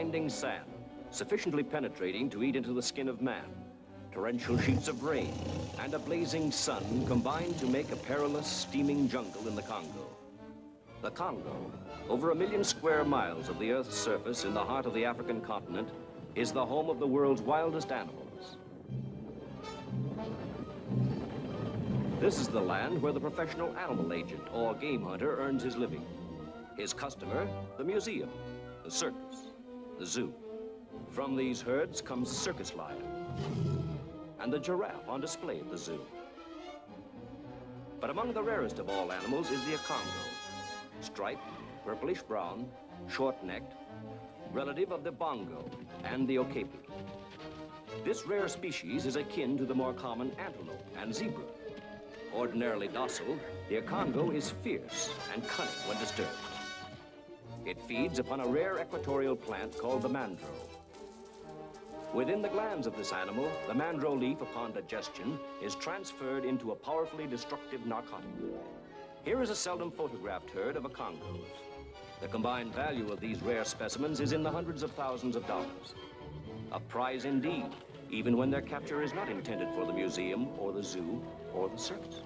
blinding sand, sufficiently penetrating to eat into the skin of man, torrential sheets of rain, and a blazing sun combined to make a perilous, steaming jungle in the Congo. The Congo, over 1 million square miles of the Earth's surface in the heart of the African continent, is the home of the world's wildest animals. This is the land where the professional animal agent or game hunter earns his living. His customer, the museum, the circus, the zoo. From these herds comes circus lion and the giraffe on display at the zoo. But among the rarest of all animals is the akongo, striped, purplish brown, short-necked, relative of the bongo and the okapi. This rare species is akin to the more common antelope and zebra. Ordinarily docile, the akongo is fierce and cunning when disturbed. It feeds upon a rare equatorial plant called the mandro. Within the glands of this animal, the mandro leaf, upon digestion, is transferred into a powerfully destructive narcotic. Here is a seldom photographed herd of akongos. The combined value of these rare specimens is in the hundreds of thousands of dollars. A prize indeed, even when their capture is not intended for the museum or the zoo or the circus.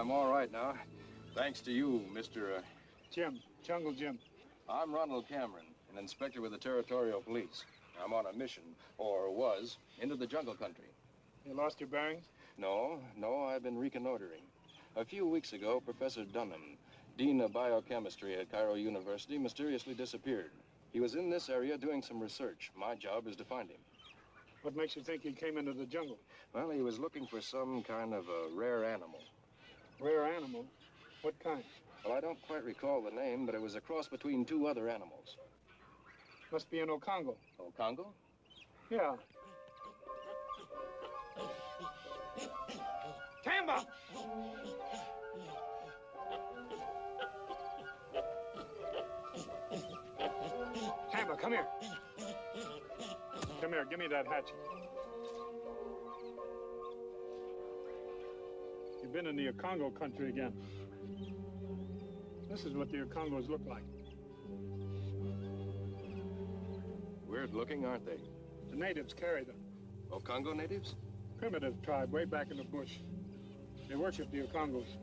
I'm all right now. Thanks to you, Mr. Jim, Jungle Jim. I'm Ronald Cameron, an inspector with the Territorial Police. I'm on a mission, or was, into the jungle country. You lost your bearings? No, I've been reconnoitering. A few weeks ago, Professor Dunham, Dean of Biochemistry at Cairo University, mysteriously disappeared. He was in this area doing some research. My job is to find him. What makes you think he came into the jungle? Well, he was looking for some kind of a rare animal. Rare animal? What kind? Well, I don't quite recall the name, but it was a cross between two other animals. Must be an Okongo. Okongo? Yeah. Tamba! Tamba, come here. Come here, give me that hatchet. You've been in the Okongo country again. This is what the Okongos look like. Weird looking, aren't they? The natives carry them. Okongo natives? Primitive tribe way back in the bush. They worship the Okongos.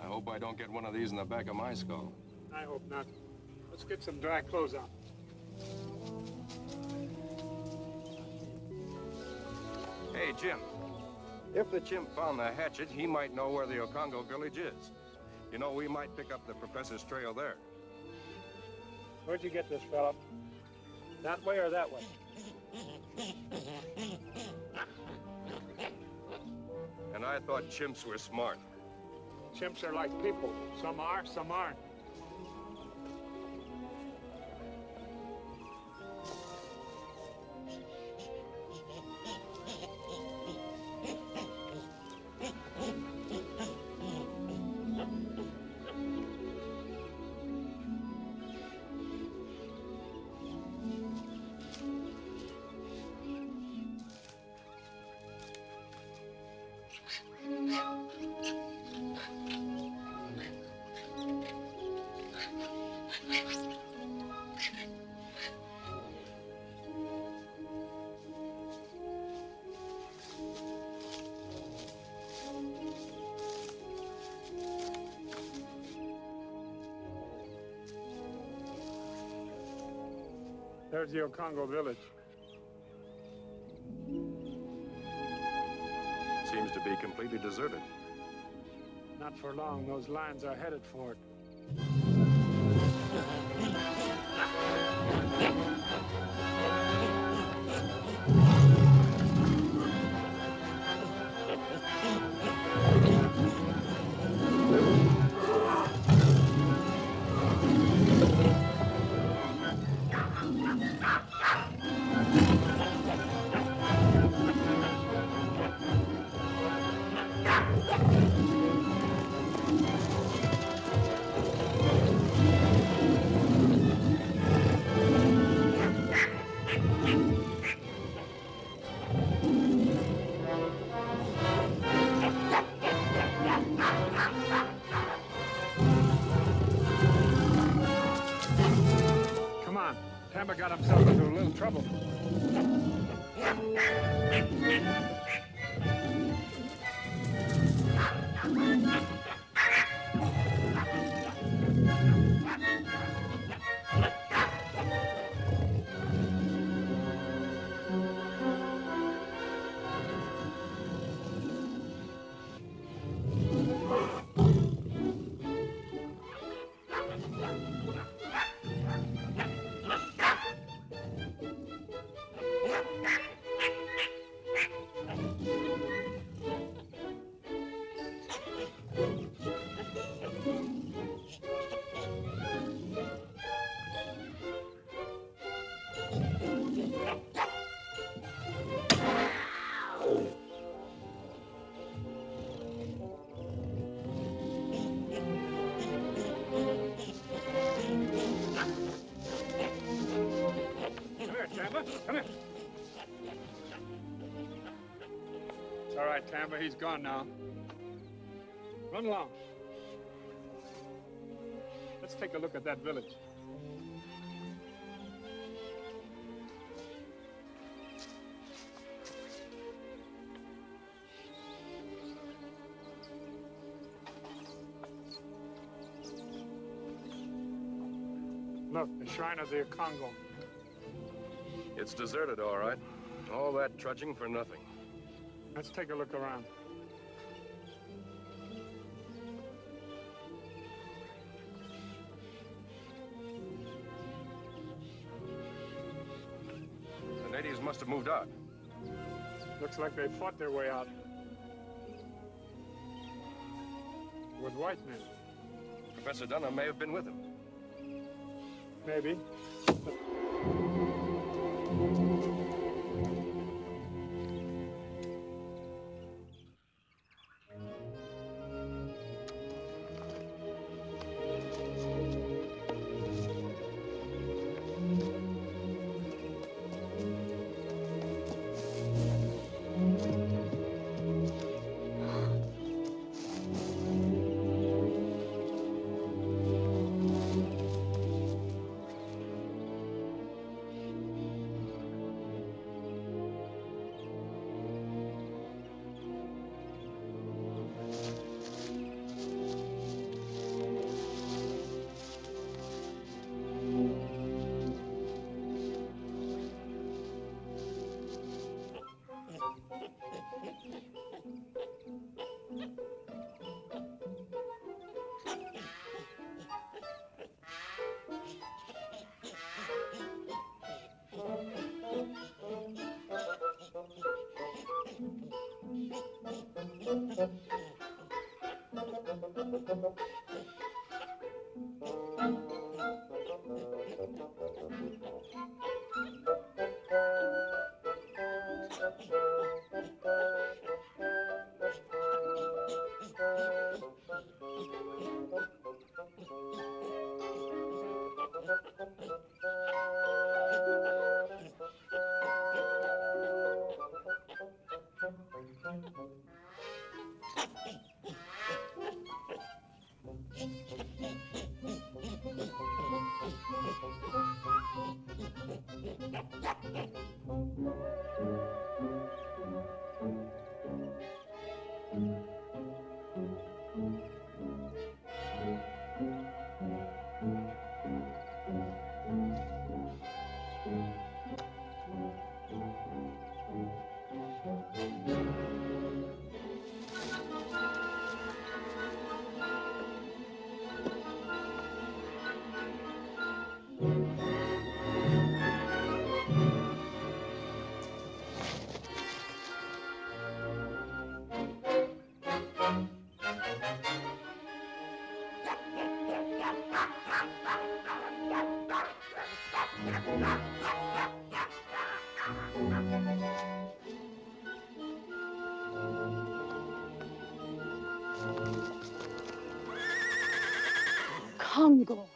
I hope I don't get one of these in the back of my skull. I hope not. Let's get some dry clothes on. Hey, Jim. If the chimp found the hatchet, he might know where the Okongo village is. You know, we might pick up the professor's trail there. Where'd you get this, fella? That way or that way? And I thought chimps were smart. Chimps are like people. Some are, some aren't. There's the Ocongo village. Seems to be completely deserted. Not for long. Those lions are headed for it. Come on. Tamba got himself into a little trouble. Tamba, come here. It's all right, Tamba. He's gone now. Run along. Let's take a look at that village. Look, the shrine of the Ocongo. It's deserted, all right. All that trudging for nothing. Let's take a look around. The natives must have moved out. Looks like they fought their way out. With white men. Professor Dunham may have been with them. Maybe. Congo.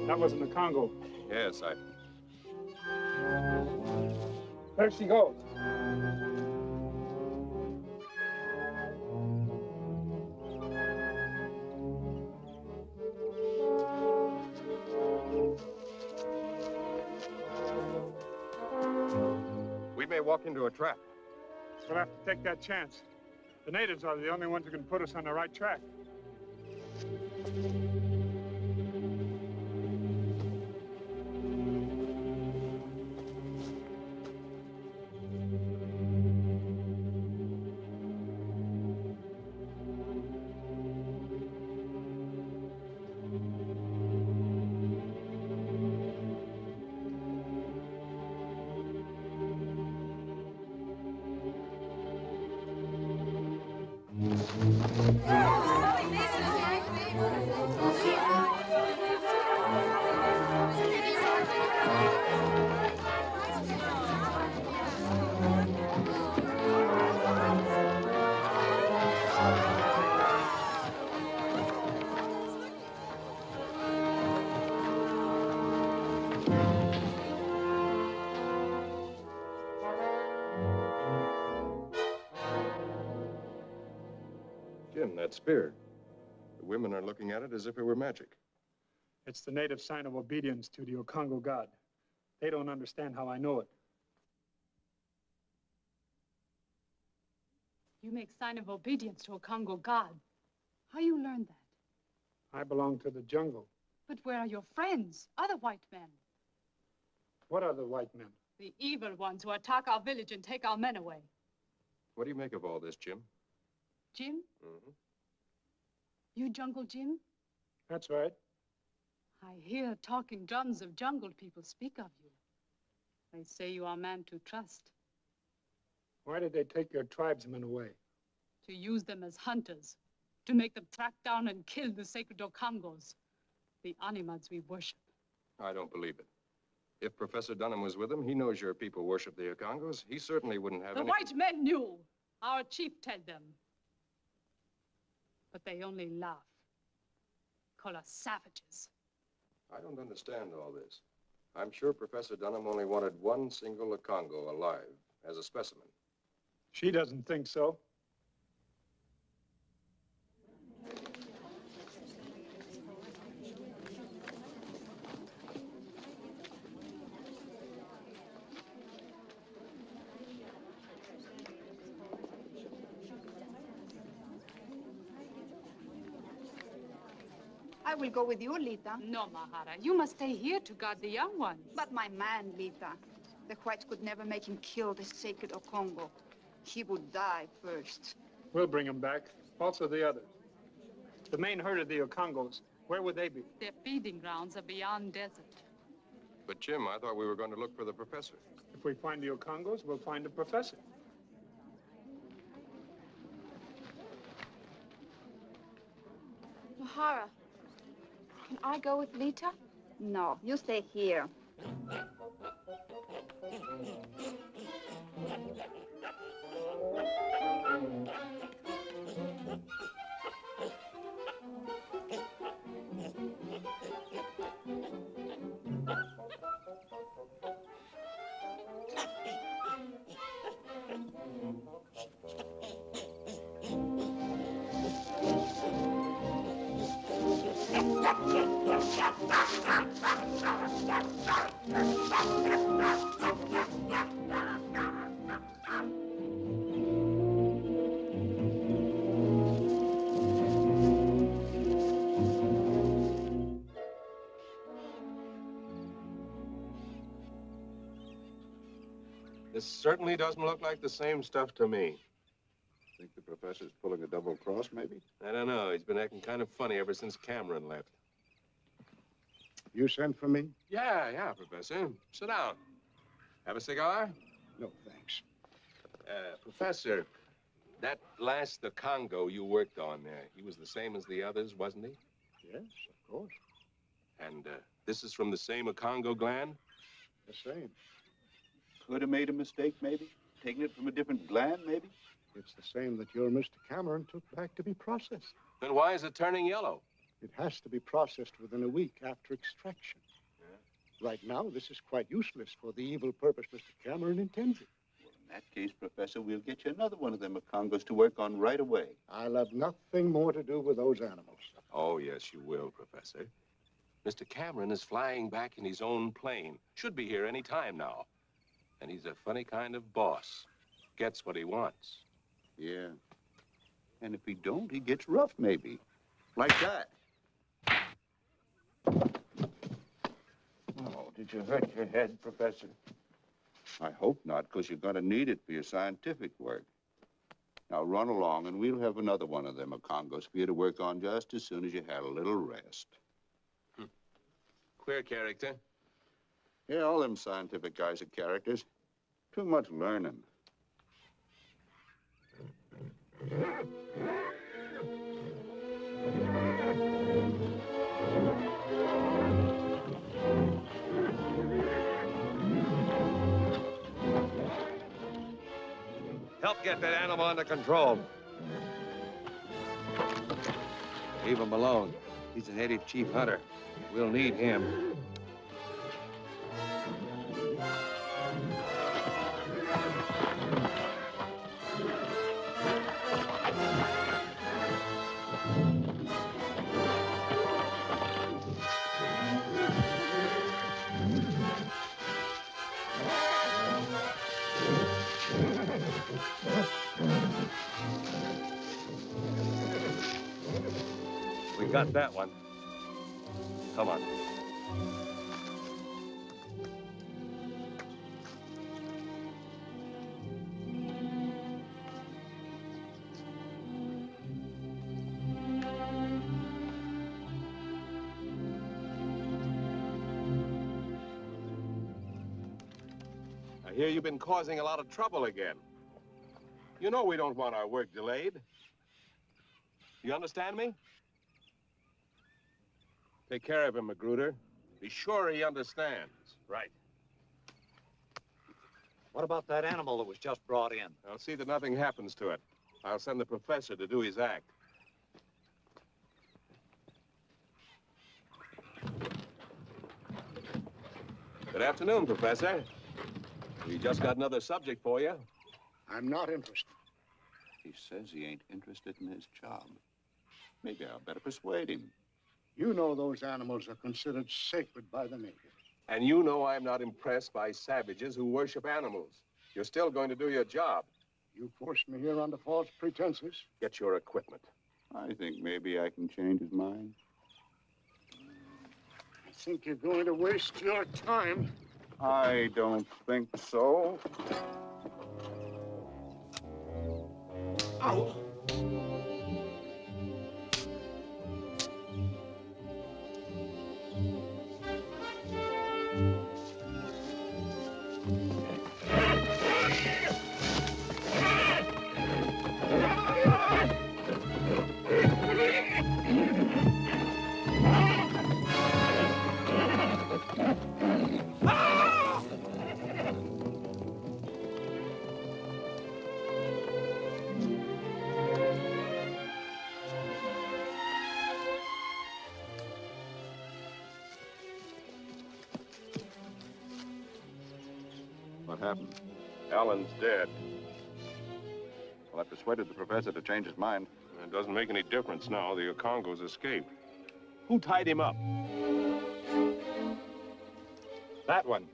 That was in the Congo. Yes, There she goes. We may walk into a trap. We'll have to take that chance. The natives are the only ones who can put us on the right track. Jim, that spear. The women are looking at it as if it were magic. It's the native sign of obedience to the Okongo god. They don't understand how I know it. You make sign of obedience to a Congo god. How you learned that? I belong to the jungle. But where are your friends, other white men? What are the white men? The evil ones who attack our village and take our men away. What do you make of all this, Jim? Jim? Mm-hmm. You Jungle Jim? That's right. I hear talking drums of jungle people speak of you. They say you are a man to trust, Why did they take your tribesmen away? to use them as hunters, to make them track down and kill the sacred Okongos, the Animads we worship. I don't believe it. If Professor Dunham was with him, he knows your people worship the Okongos. He certainly wouldn't have The any... white men knew. Our chief told them. But they only laugh. Call us savages. I don't understand all this. I'm sure Professor Dunham only wanted one single Okongo alive as a specimen. She doesn't think so. I will go with you, Lita. No, Mahara. You must stay here to guard the young ones. But my man, Lita. The whites could never make him kill the sacred Okongo. He would die first. We'll bring them back. Also the others. The main herd of the Okongos, where would they be? Their feeding grounds are beyond desert. But, Jim, I thought we were going to look for the professor. If we find the Okongos, we'll find the professor. Mahara, can I go with Lita? No, you stay here. This certainly doesn't look like the same stuff to me. Think the professor's pulling a double cross, maybe? I don't know. He's been acting kind of funny ever since Cameron left. You sent for me? Yeah, Professor. Sit down. Have a cigar? No, thanks. Professor, that last the Congo you worked on there, he was the same as the others, wasn't he? Yes, of course. And this is from the same Congo gland? The same. Could have made a mistake, maybe? Taken it from a different gland, maybe? It's the same that your Mr. Cameron took back to be processed. Then why is it turning yellow? It has to be processed within a week after extraction. Yeah. Right now, this is quite useless for the evil purpose Mr. Cameron intends it. Well, in that case, Professor, we'll get you another one of them Congos to work on right away. I'll have nothing more to do with those animals. Oh, yes, you will, Professor. Mr. Cameron is flying back in his own plane. Should be here any time now. And he's a funny kind of boss. Gets what he wants. Yeah. And if he don't, he gets rough, maybe. Like that. Oh, did you hurt your head, Professor? I hope not, because you're going to need it for your scientific work. Now run along, and we'll have another one of them Congos for you to work on just as soon as you had a little rest. Queer character. Yeah, all them scientific guys are characters. Too much learning. Help get that animal under control. Leave him alone. He's a native chief hunter. We'll need him. We got that one. Come on. I hear you've been causing a lot of trouble again. You know we don't want our work delayed. You understand me? Take care of him, Magruder. Be sure he understands. Right. What about that animal that was just brought in? I'll see that nothing happens to it. I'll send the professor to do his act. Good afternoon, Professor. We just got another subject for you. I'm not interested. He says he ain't interested in his job. Maybe I'll better persuade him. You know those animals are considered sacred by the natives. And you know I'm not impressed by savages who worship animals. You're still going to do your job. You forced me here under false pretenses. Get your equipment. I think maybe I can change his mind. I think you're going to waste your time. I don't think so. Ow! What happened? Alan's dead. Well, I persuaded the professor to change his mind. It doesn't make any difference now. The Okongos escaped. Who tied him up? That one.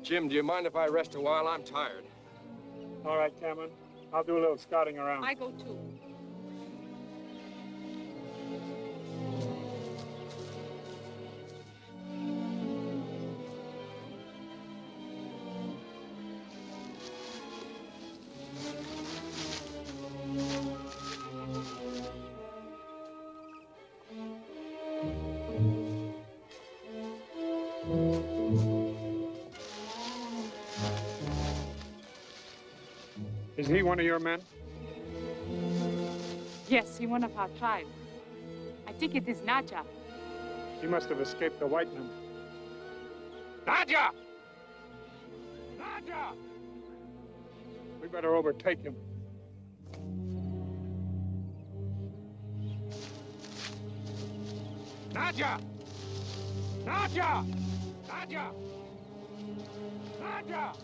Jim, do you mind if I rest a while? I'm tired. All right, Cameron. I'll do a little scouting around. I go too. Is he one of your men? Yes, he one of our tribe. I think it is Nadja. He must have escaped the white men. Nadja! Nadja! We better overtake him. Nadja! Nadja! Nadja! Nadja!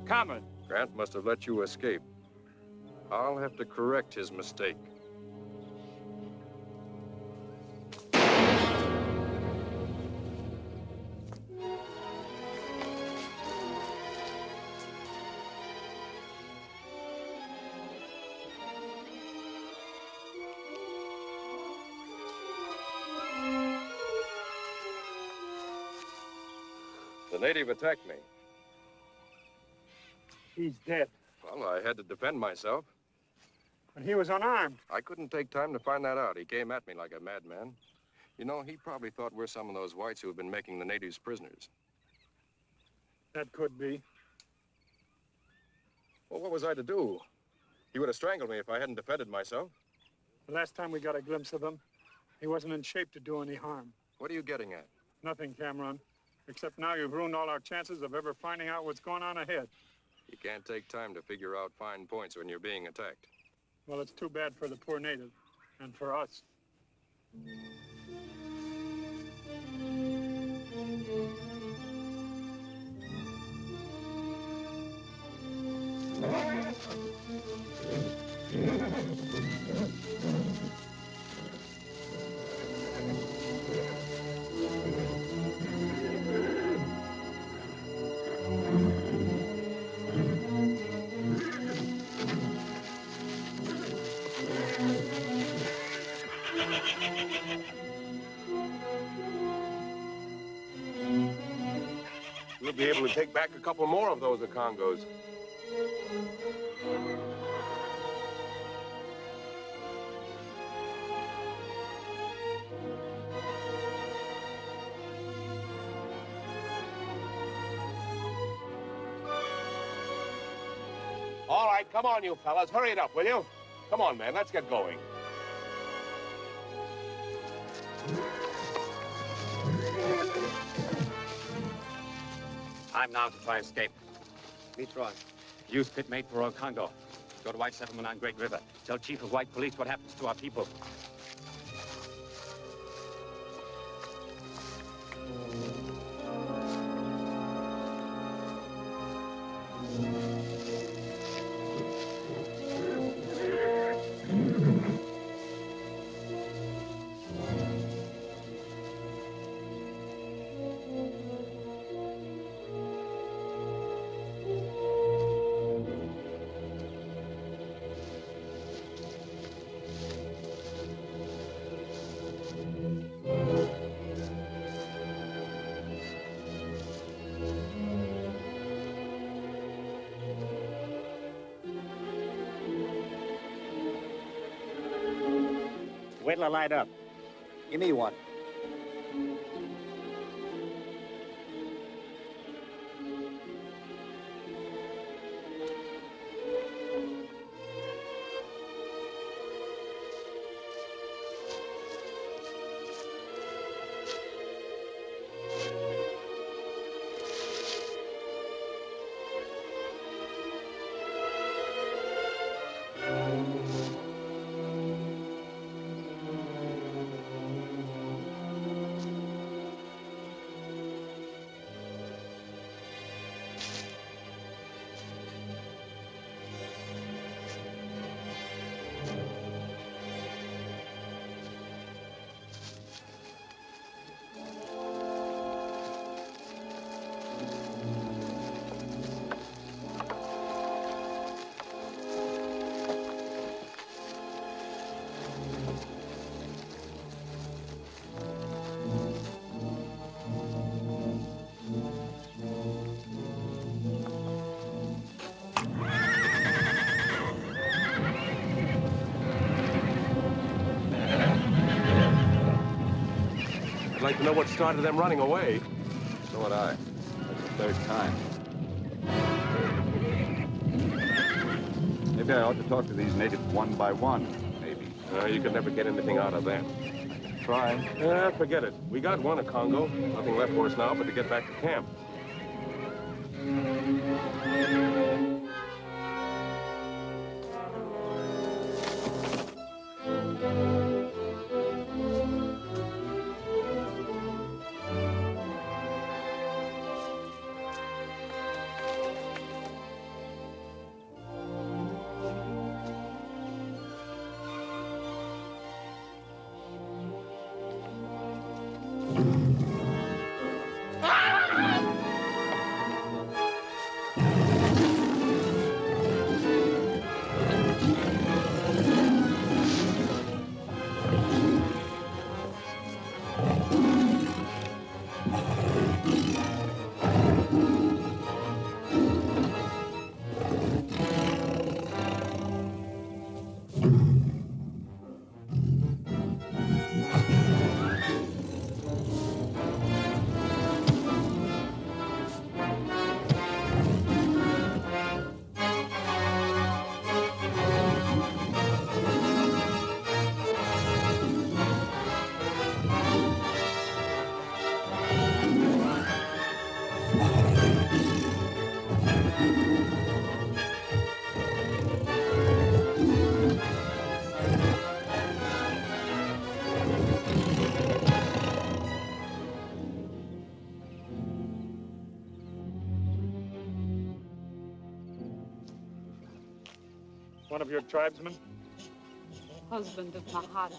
Cameron. Grant must have let you escape. I'll have to correct his mistake. The native attacked me. He's dead. Well, I had to defend myself. But he was unarmed. I couldn't take time to find that out. He came at me like a madman. You know, he probably thought we're some of those whites who have been making the natives prisoners. That could be. Well, what was I to do? He would have strangled me if I hadn't defended myself. The last time we got a glimpse of him, he wasn't in shape to do any harm. What are you getting at? Nothing, Cameron. Except now you've ruined all our chances of ever finding out what's going on ahead. You can't take time to figure out fine points when you're being attacked. Well, it's too bad for the poor native, and for us. We'll be able to take back a couple more of those Okongos. All right, come on, you fellas. Hurry it up, will you? Come on, man, let's get going. Time now to try escape. Meet Roy. Use pit mate for Congo. Go to White Settlement on Great River. Tell Chief of White Police what happens to our people. Wait till I light up. Give me one. I'd like to know what started them running away. So would I. That's the third time. Maybe I ought to talk to these natives one by one, maybe. You could never get anything out of them. Try. Forget it. We got one of Congo. Nothing left for us now but to get back to camp. One of your tribesmen? Husband of Mahara.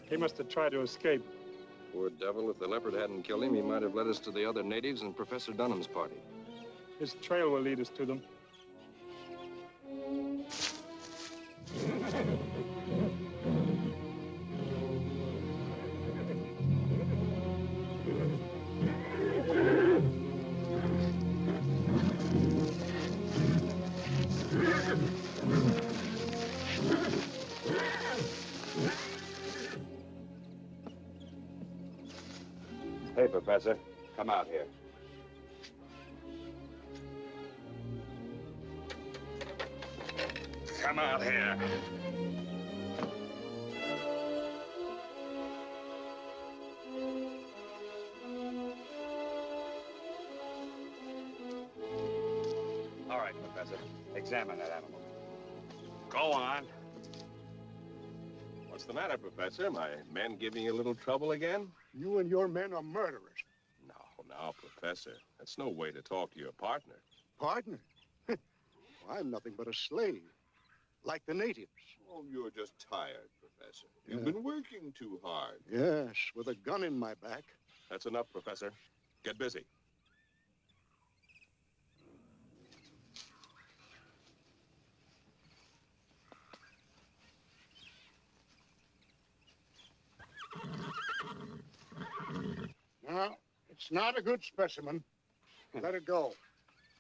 He must have tried to escape. Poor devil, if the leopard hadn't killed him, he might have led us to the other natives and Professor Dunham's party. His trail will lead us to them. Hey, Professor, come out here. Come out here. All right, Professor. Examine that animal. Go on. What's the matter, Professor? My men giving you a little trouble again? You and your men are murderers. Now, Professor, that's no way to talk to your partner. Partner? Well, I'm nothing but a slave, like the natives. Oh, you're just tired, Professor. You've been working too hard. Yes, with a gun in my back. That's enough, Professor. Get busy. No, it's not a good specimen. Let it go.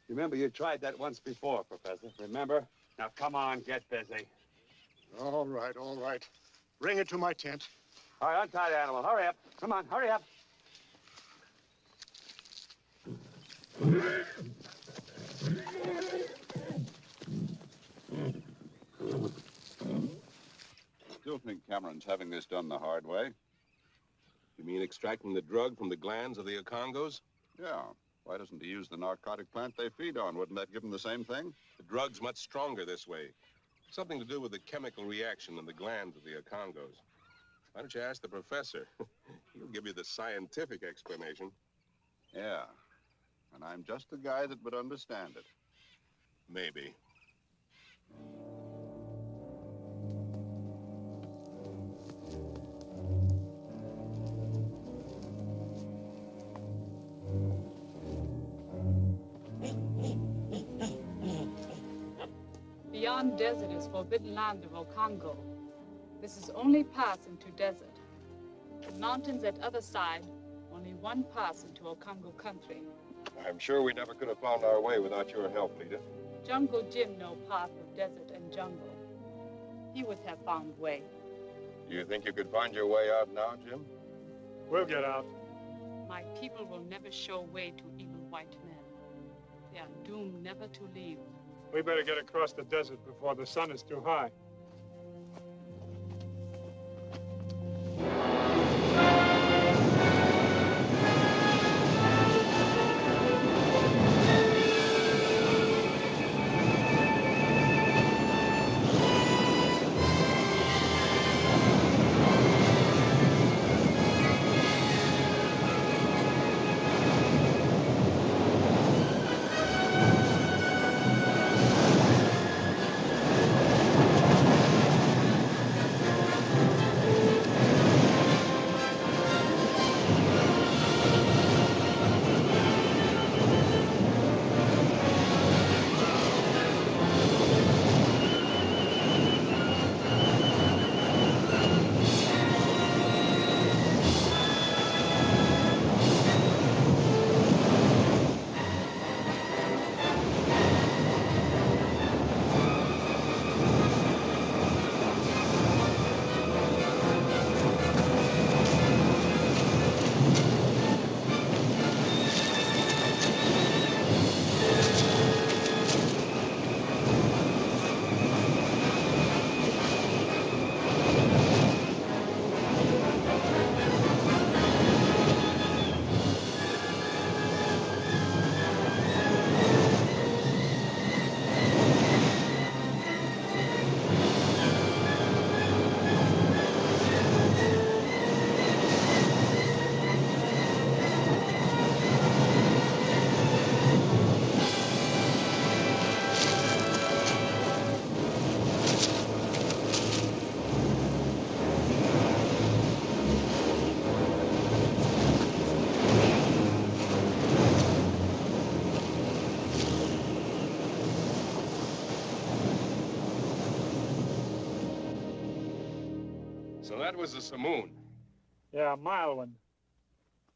Remember, you tried that once before, Professor. Remember? Now, come on, get busy. All right, all right. Bring it to my tent. All right, untie the animal. Hurry up. Come on, hurry up. Still think Cameron's having this done the hard way? You mean extracting the drug from the glands of the Okongos? Yeah. Why doesn't he use the narcotic plant they feed on? Wouldn't that give him the same thing? The drug's much stronger this way. Something to do with the chemical reaction in the glands of the Okongos. Why don't you ask the professor? He'll give you the scientific explanation. Yeah. And I'm just the guy that would understand it. Maybe. Beyond desert is forbidden land of Okongo. This is only pass into desert. The mountains at other side, only one pass into Okongo country. I'm sure we never could have found our way without your help, Lita. Jungle Jim know path of desert and jungle. He would have found way. Do you think you could find your way out now, Jim? We'll get out. My people will never show way to evil white men. They are doomed never to leave. We better get across the desert before the sun is too high. So that was the simoon. Yeah, a mild one.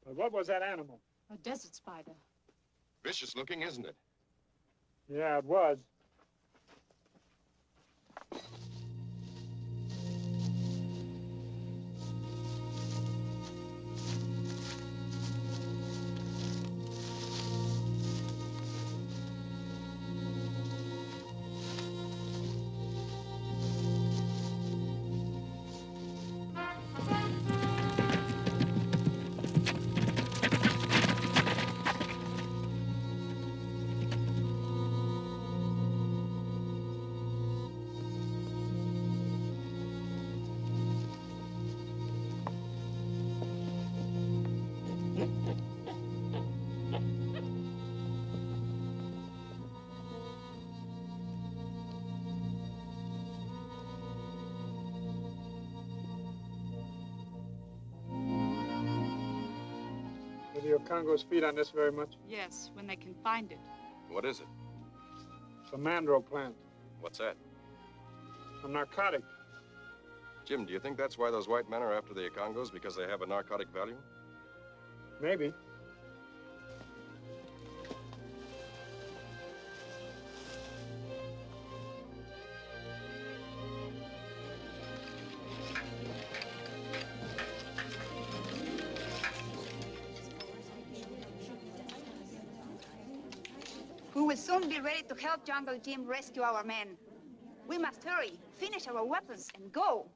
But what was that animal? A desert spider. Vicious looking, isn't it? Yeah, it was. Okongos feed on this very much? Yes, when they can find it. What is it? It's a mandro plant, What's that? a narcotic. Jim, do you think that's why those white men are after the Okongos, because they have a narcotic value? Maybe. We will soon be ready to help Jungle Jim rescue our men. We must hurry, finish our weapons, and go.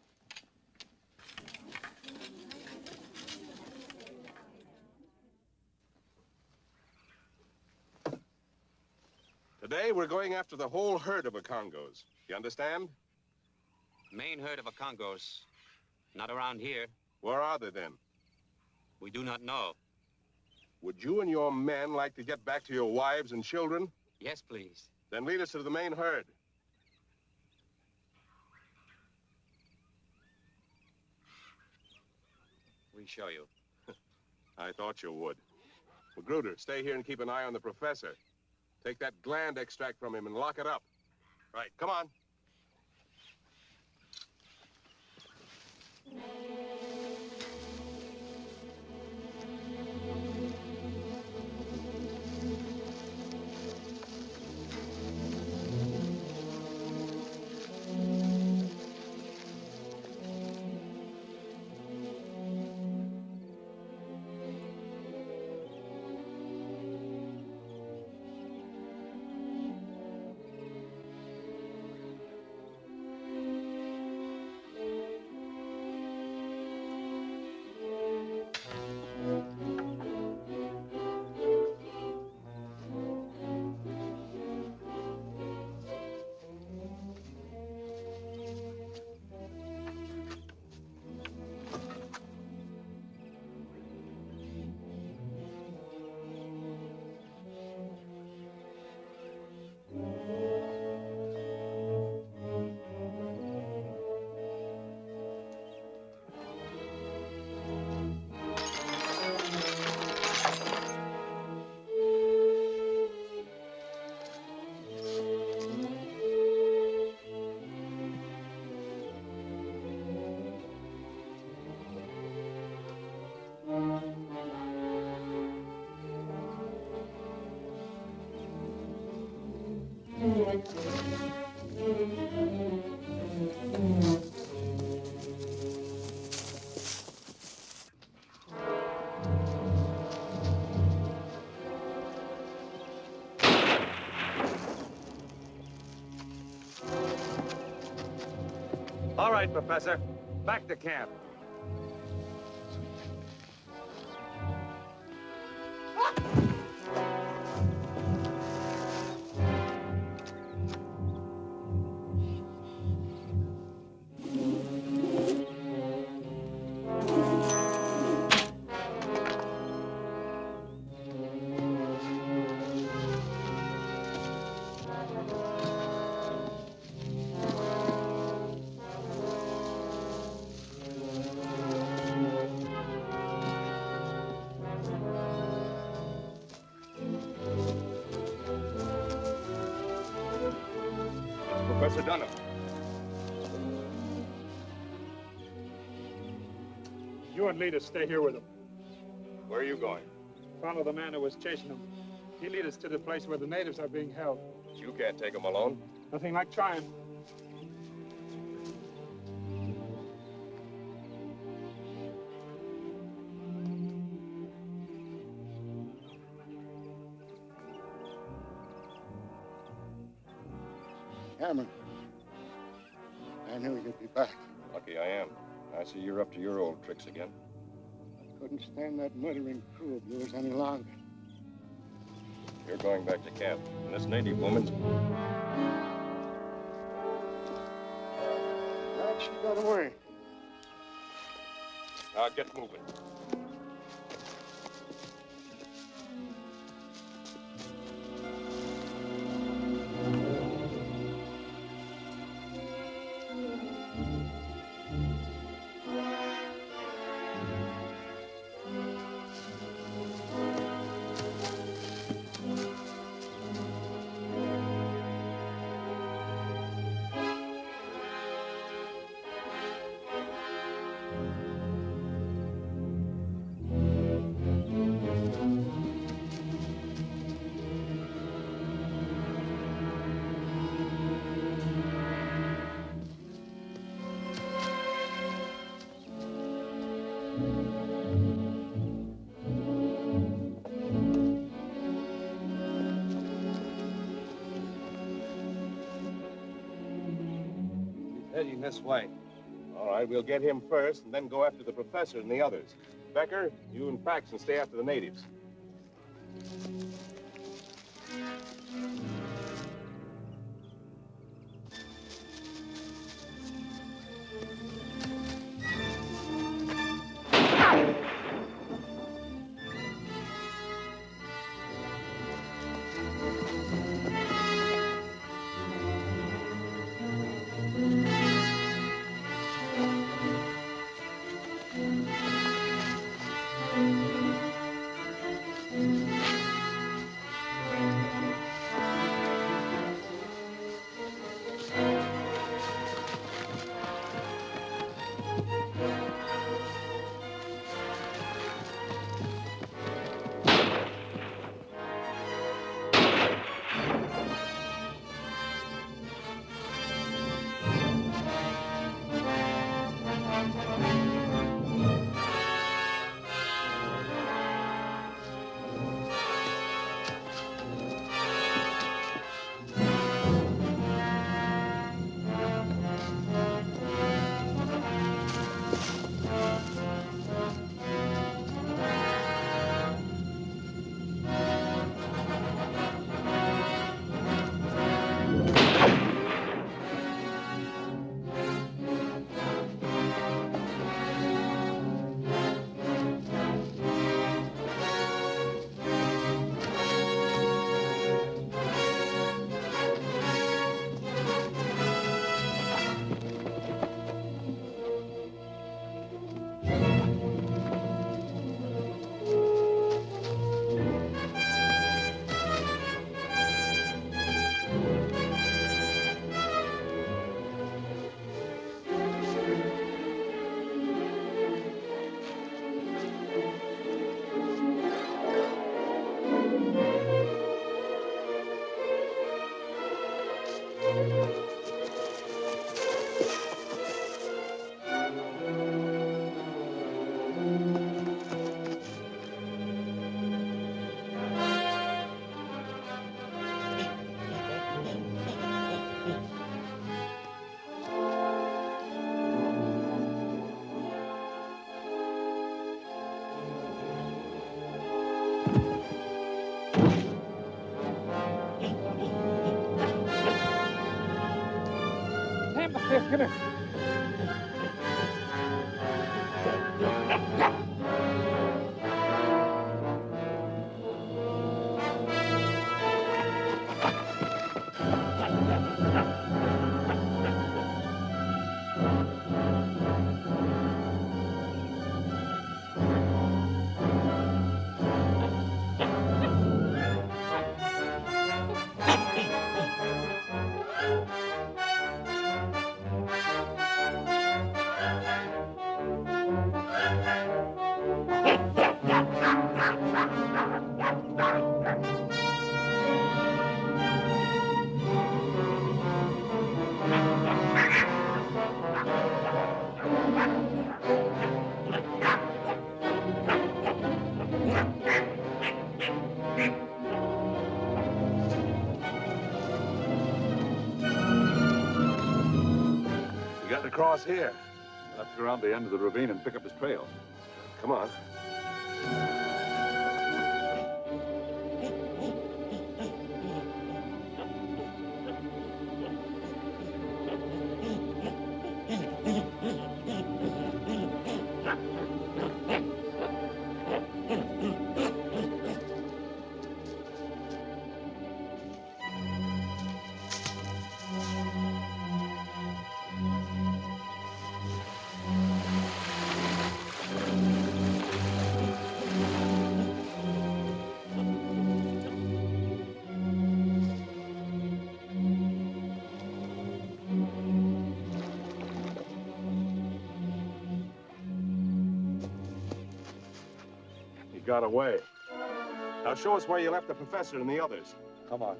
Today, we're going after the whole herd of Okongos. You understand? Main herd of Okongos. Not around here. Where are they, then? We do not know. Would you and your men like to get back to your wives and children? Yes, please. Then lead us to the main herd. We show you. I thought you would. Magruder, stay here and keep an eye on the professor. Take that gland extract from him and lock it up. Right, come on. All right, Professor. Back to camp. Professor Dunham. You and Lita stay here with him. Where are you going? Follow the man who was chasing him. He'll lead us to the place where the natives are being held. You can't take them alone. Nothing like trying. Cameron, I knew you'd be back. Lucky I am. I see you're up to your old tricks again. I couldn't stand that murdering crew of yours any longer. You're going back to camp. And this native woman's... Glad she got away. Now get moving. He's heading this way. All right, we'll get him first and then go after the professor and the others. Becker, you and Paxton stay after the natives. Come here. Cross here. We'll have to go around the end of the ravine and pick up his trail. Come on. Got away. Now show us where you left the professor and the others. Come on.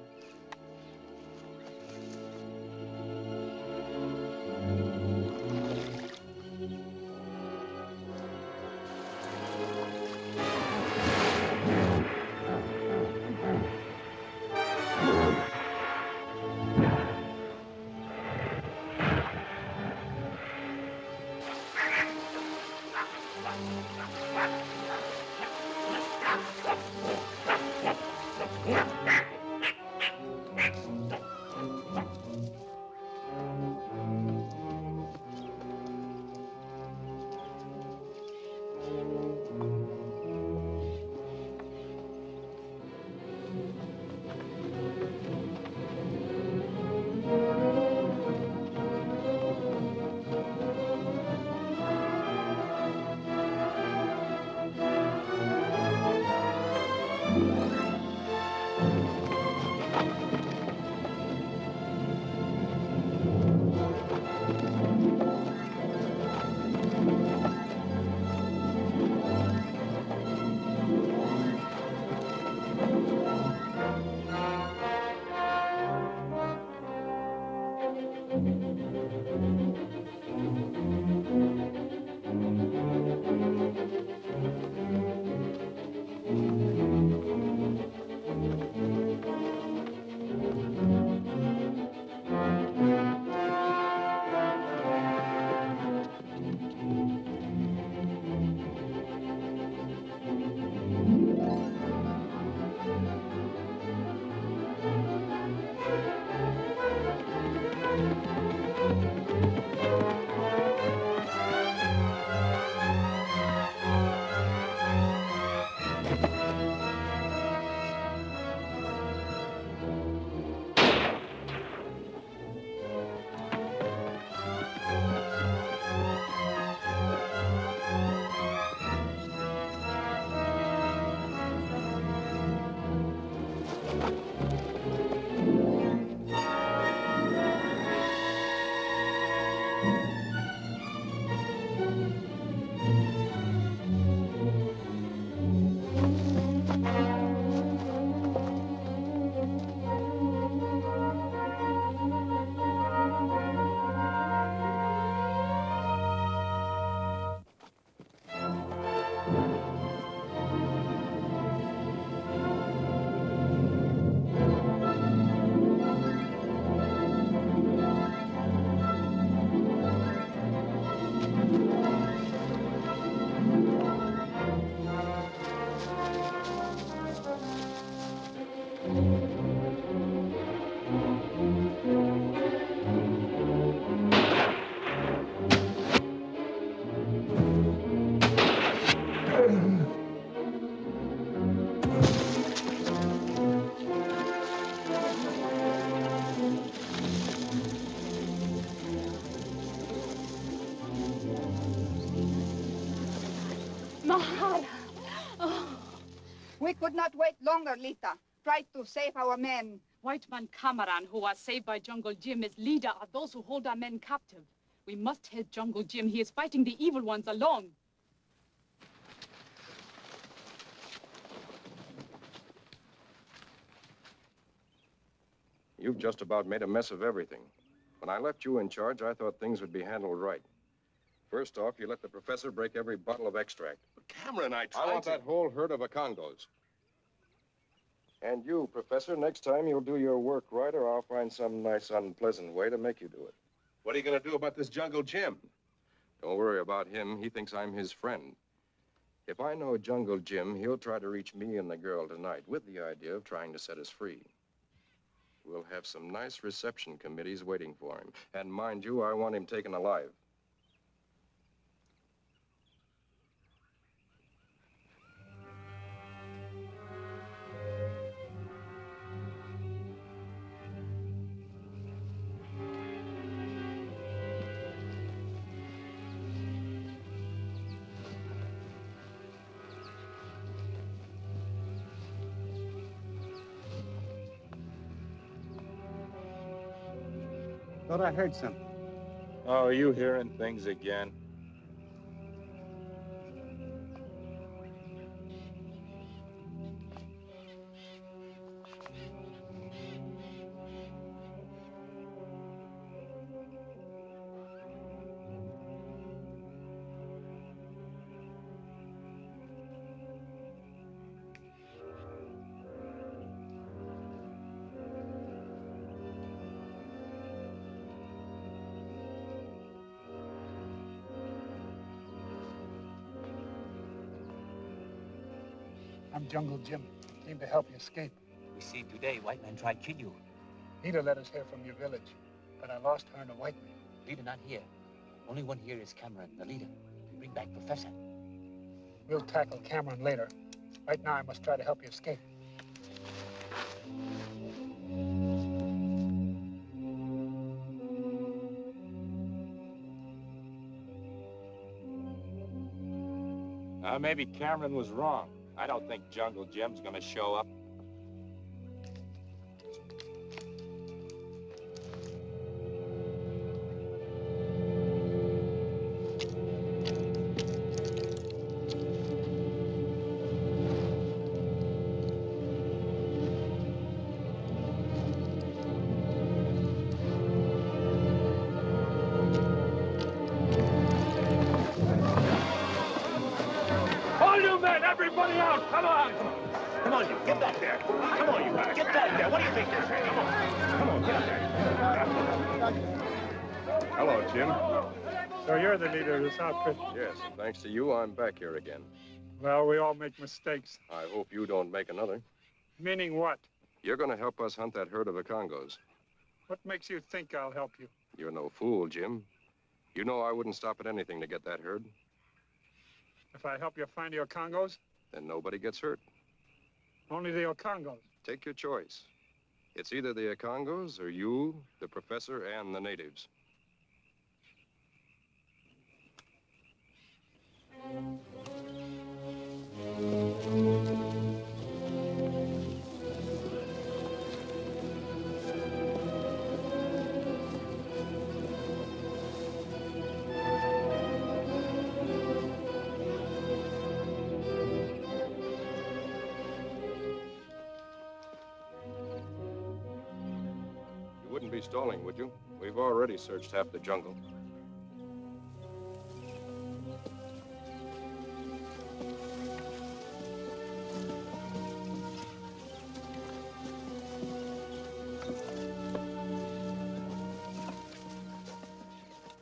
Mahara. Oh. We could not wait longer, Lita. Try to save our men. White man Cameron, who was saved by Jungle Jim, is leader of those who hold our men captive. We must help Jungle Jim. He is fighting the evil ones alone. You've just about made a mess of everything. When I left you in charge, I thought things would be handled right. First off, you let the professor break every bottle of extract. Cameron, I tried I want to... that whole herd of Akongos. And you, Professor, next time you'll do your work right, or I'll find some nice, unpleasant way to make you do it. What are you going to do about this Jungle Jim? Don't worry about him. He thinks I'm his friend. If I know Jungle Jim, he'll try to reach me and the girl tonight with the idea of trying to set us free. We'll have some nice reception committees waiting for him. And mind you, I want him taken alive. Thought I heard something. Oh, are you hearing things again? I'm Jungle Jim. Came to help you escape. We see today white man tried to kill you. Leader let us hear from your village, but I lost her and a white man. Leader not here. Only one here is Cameron, the leader. To bring back Professor. We'll tackle Cameron later. Right now, I must try to help you escape. Maybe Cameron was wrong. I don't think Jungle Jim's gonna show up. Everybody out! Come on! Come on, you. Get back there. Come on, you. Get back there. What do you think this is? Come on. Come on, get up there. Hello, Jim. So you're the leader of this outfit? Yes, and thanks to you, I'm back here again. Well, we all make mistakes. I hope you don't make another. Meaning what? You're going to help us hunt that herd of Akongos. What makes you think I'll help you? You're no fool, Jim. You know I wouldn't stop at anything to get that herd. If I help you find the Okongos? Then nobody gets hurt. Only the Okongos. Take your choice. It's either the Akongos or you, the professor, and the natives. You wouldn't be stalling, would you? We've already searched half the jungle.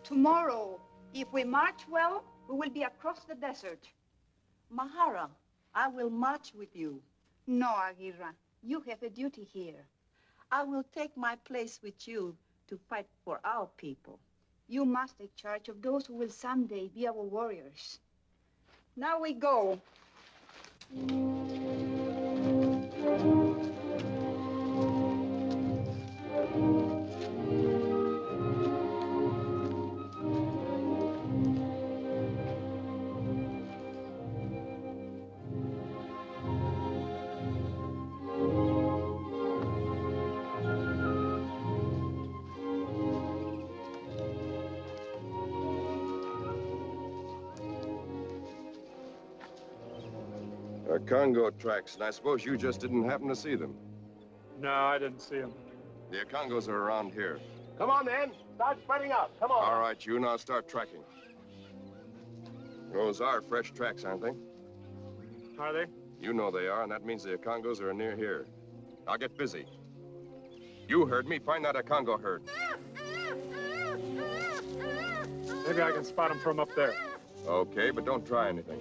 Tomorrow, if we march well, we will be across the desert. Mahara, I will march with you. No, Aguirre. You have a duty here. I will take my place with you to fight for our people. You must take charge of those who will someday be our warriors. Now we go. Congo tracks, and I suppose you just didn't happen to see them. No, I didn't see him. The Congos are around here. Come on, then. Start spreading out. Come on. All right, you now start tracking. Those are fresh tracks, aren't they? Are they? You know they are, and that means the Congos are near here. Now get busy. You heard me. Find that Congo herd. Maybe I can spot him from up there. Okay, but don't try anything.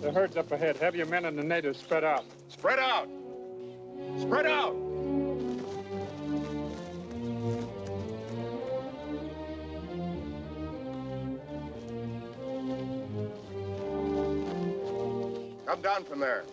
The herd's up ahead. Have your men and the natives spread out. Spread out! Spread out! Come down from there.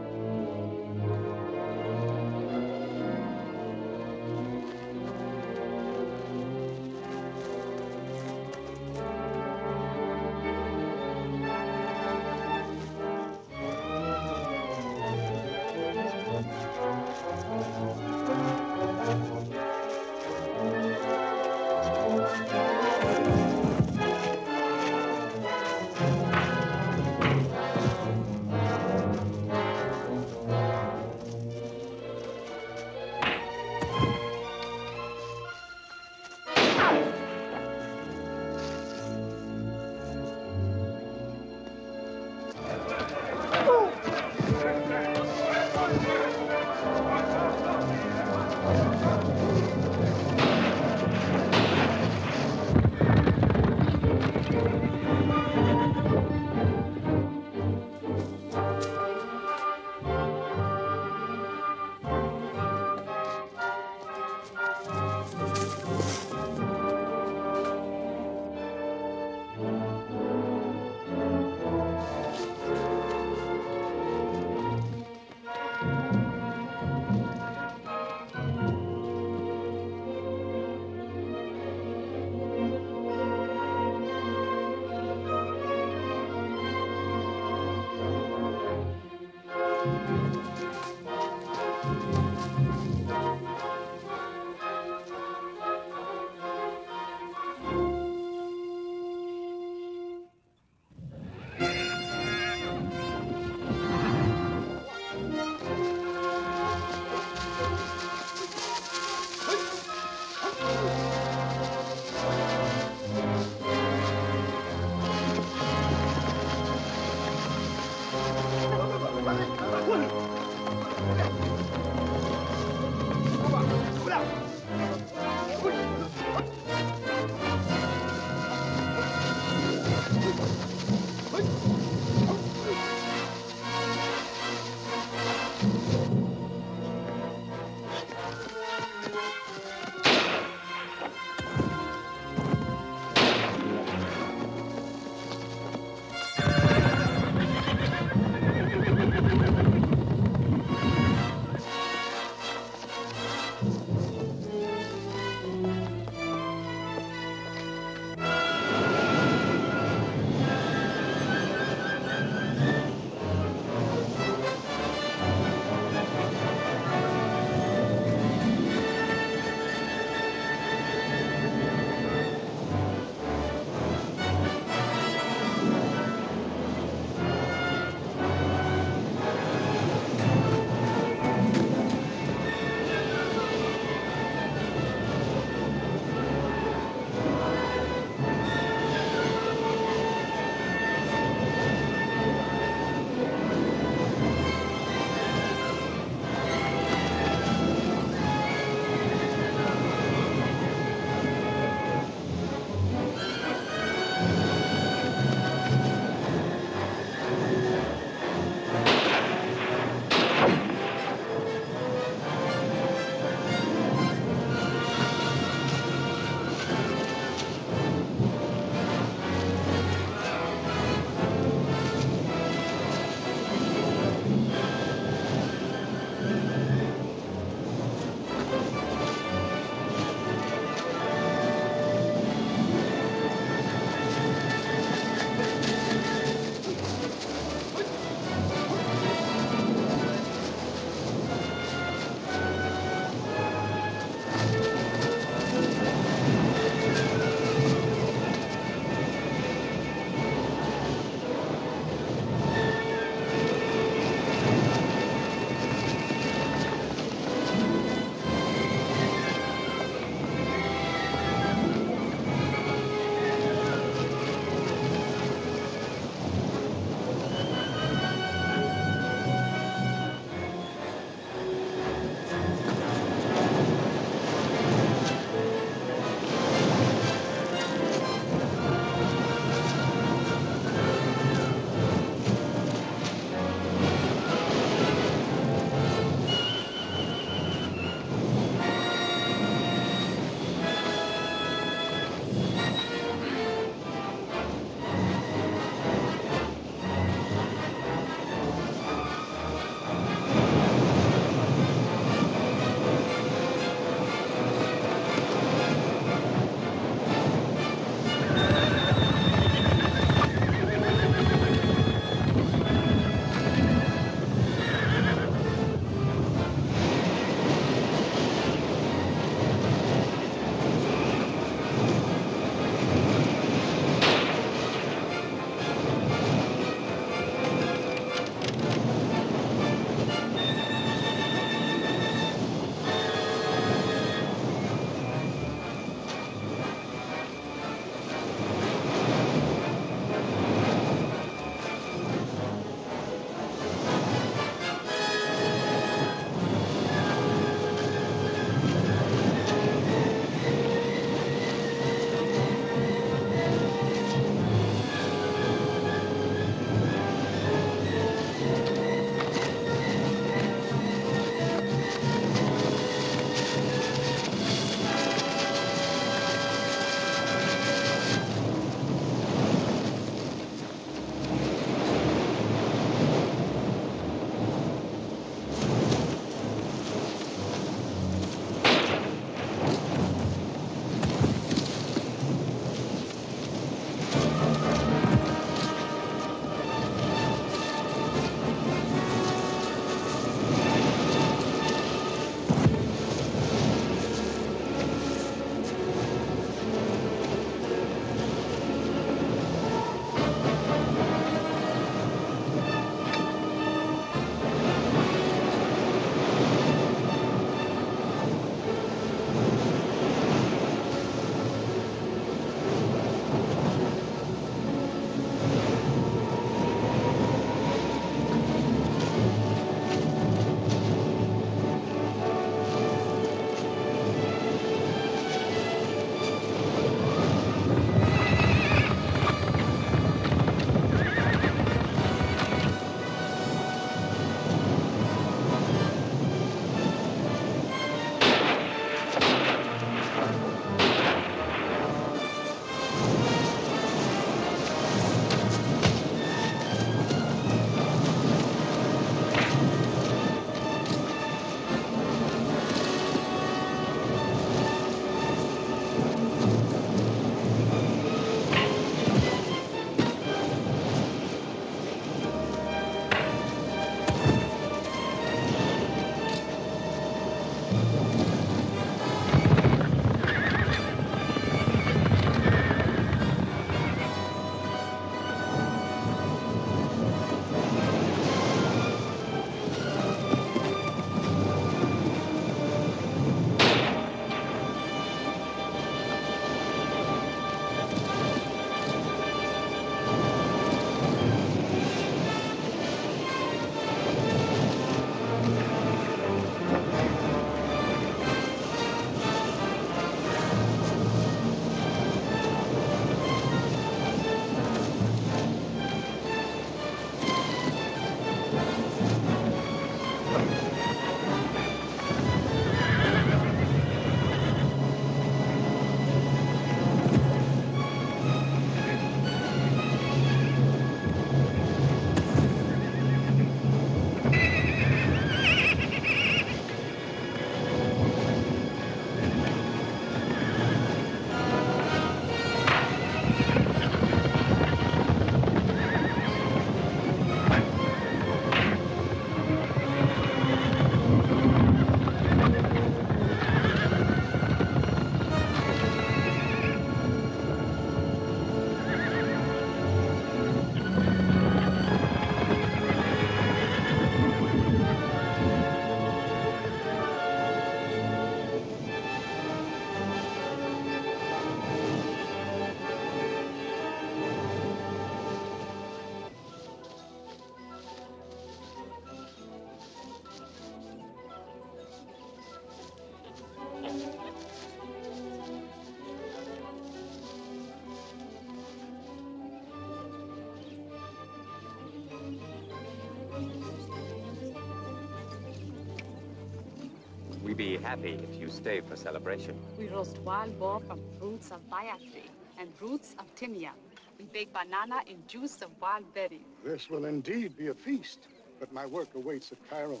be happy if you stay for celebration. We roast wild boar from fruits of bayatri and roots of timian. We bake banana in juice of wild berries. This will indeed be a feast, but my work awaits at Cairo.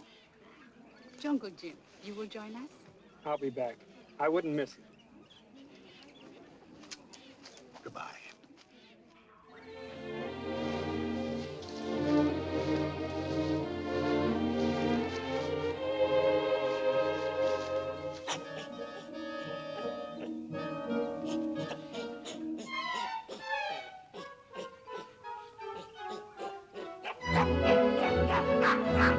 Jungle Jim, you will join us? I'll be back. I wouldn't miss it. Goodbye. Ha ha ha!